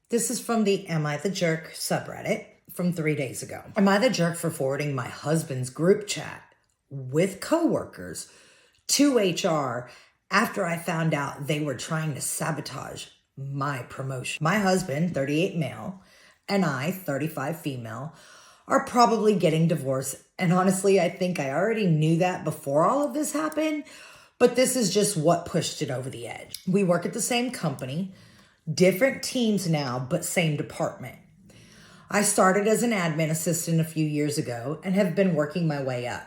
This is from the Am I the Jerk subreddit from 3 days ago. Am I the jerk for forwarding my husband's group chat with coworkers to HR after I found out they were trying to sabotage my promotion? My husband, 38 male, and I, 35 female, are probably getting divorced. And honestly, I think I already knew that before all of this happened, but this is just what pushed it over the edge. We work at the same company, different teams now, but same department. I started as an admin assistant a few years ago and have been working my way up.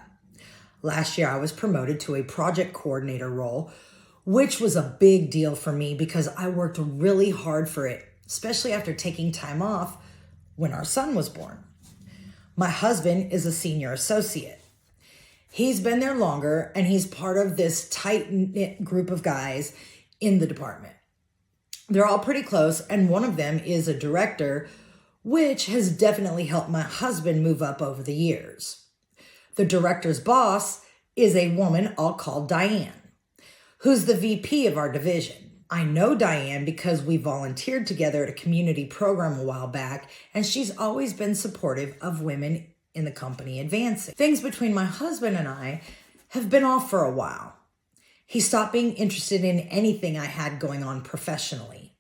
Last year, I was promoted to a project coordinator role, which was a big deal for me because I worked really hard for it, especially after taking time off when our son was born. My husband is a senior associate. He's been there longer and he's part of this tight-knit group of guys in the department. They're all pretty close, and one of them is a director, which has definitely helped my husband move up over the years. The director's boss is a woman I'll call Diane, who's the VP of our division. I know Diane because we volunteered together at a community program a while back, and she's always been supportive of women in the company advancing. Things between my husband and I have been off for a while. He stopped being interested in anything I had going on professionally.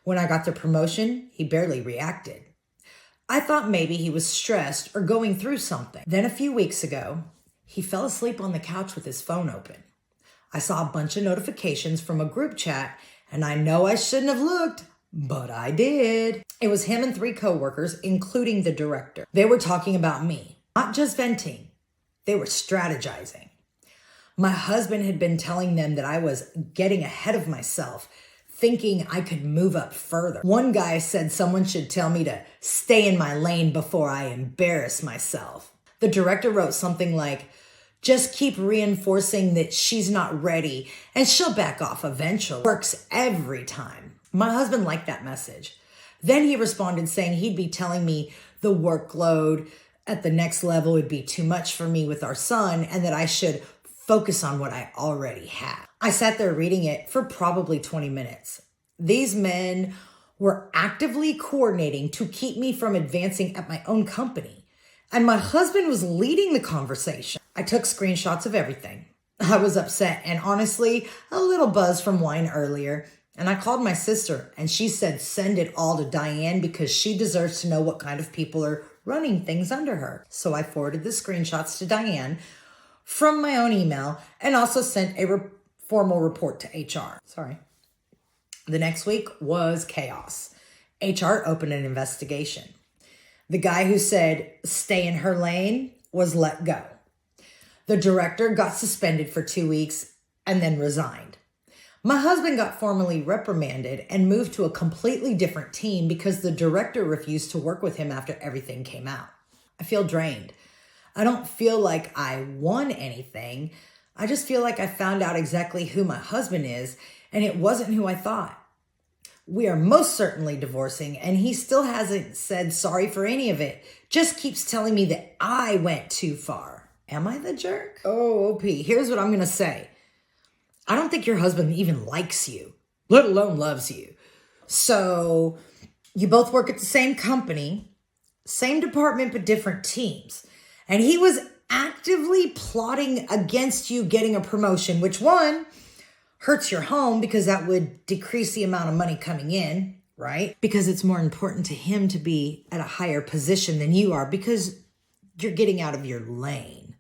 When I got the promotion, he barely reacted. I thought maybe he was stressed or going through something. Then a few weeks ago, he fell asleep on the couch with his phone open. I saw a bunch of notifications from a group chat, and I know I shouldn't have looked, but I did. It was him and 3 coworkers, including the director. They were talking about me, not just venting. They were strategizing. My husband had been telling them that I was getting ahead of myself, thinking I could move up further. One guy said someone should tell me to stay in my lane before I embarrass myself. The director wrote something like, just keep reinforcing that she's not ready and she'll back off eventually. Works every time. My husband liked that message. Then he responded saying he'd be telling me the workload at the next level would be too much for me with our son and that I should focus on what I already have. I sat there reading it for probably 20 minutes. These men were actively coordinating to keep me from advancing at my own company. And my husband was leading the conversation. I took screenshots of everything. I was upset and honestly a little buzzed from wine earlier. And I called my sister and she said send it all to Diane because she deserves to know what kind of people are running things under her. So I forwarded the screenshots to Diane from my own email and also sent a formal report to HR. The next week was chaos. HR opened an investigation. The guy who said stay in her lane was let go. The director got suspended for 2 weeks and then resigned. My husband got formally reprimanded and moved to a completely different team because the director refused to work with him after everything came out. I feel drained. I don't feel like I won anything. I just feel like I found out exactly who my husband is, and it wasn't who I thought. We are most certainly divorcing, and he still hasn't said sorry for any of it. Just keeps telling me that I went too far. Am I the jerk? Oh, OP, here's what I'm going to say. I don't think your husband even likes you, let alone loves you. So you both work at the same company, same department, but different teams. And he was actively plotting against you getting a promotion, which one hurts your home because that would decrease the amount of money coming in, right? Because it's more important to him to be at a higher position than you are because you're getting out of your lane.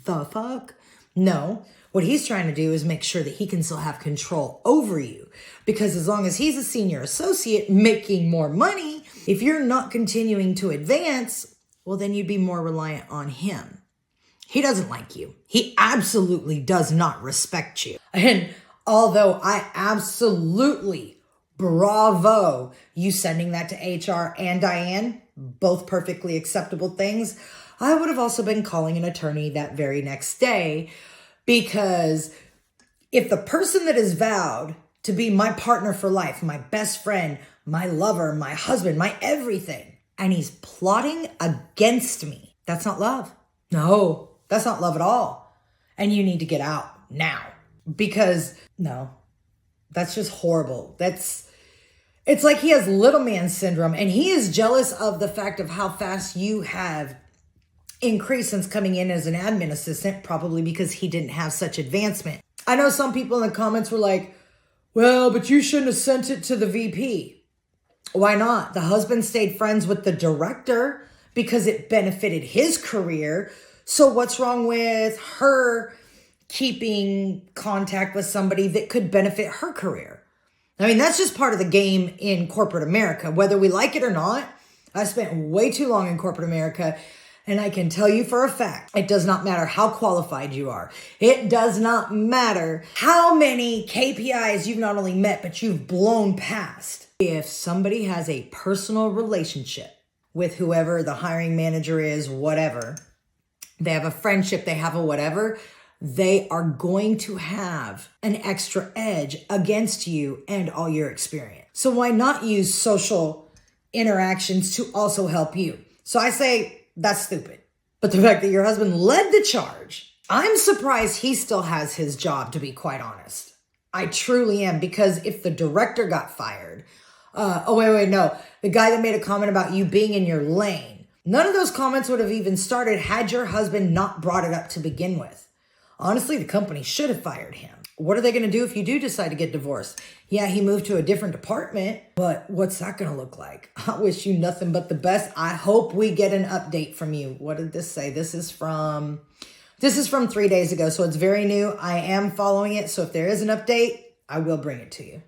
The fuck? No, what he's trying to do is make sure that he can still have control over you. Because as long as he's a senior associate making more money, if you're not continuing to advance, well, then you'd be more reliant on him. He doesn't like you. He absolutely does not respect you. And although I absolutely bravo you sending that to HR and Diane, both perfectly acceptable things, I would have also been calling an attorney that very next day because if the person that is vowed to be my partner for life, my best friend, my lover, my husband, my everything, and he's plotting against me, that's not love. No, that's not love at all. And you need to get out now because no, that's just horrible. It's like he has little man syndrome, and he is jealous of the fact of how fast you have increased since coming in as an admin assistant, probably because he didn't have such advancement. I know some people in the comments were like, well, but you shouldn't have sent it to the VP. Why not? The husband stayed friends with the director because it benefited his career. So what's wrong with her keeping contact with somebody that could benefit her career? I mean, that's just part of the game in corporate America, whether we like it or not. I spent way too long in corporate America, and I can tell you for a fact, it does not matter how qualified you are. It does not matter how many KPIs you've not only met, but you've blown past. If somebody has a personal relationship with whoever the hiring manager is, whatever, they have a friendship, they have a whatever, they are going to have an extra edge against you and all your experience. So why not use social interactions to also help you? So I say that's stupid. But the fact that your husband led the charge, I'm surprised he still has his job, to be quite honest. I truly am, because if the director got fired, no, the guy that made a comment about you being in your lane, none of those comments would have even started had your husband not brought it up to begin with. Honestly, the company should have fired him. What are they going to do if you do decide to get divorced? Yeah, he moved to a different department, but what's that going to look like? I wish you nothing but the best. I hope we get an update from you. What did this say? This is from 3 days ago, so it's very new. I am following it, so if there is an update, I will bring it to you.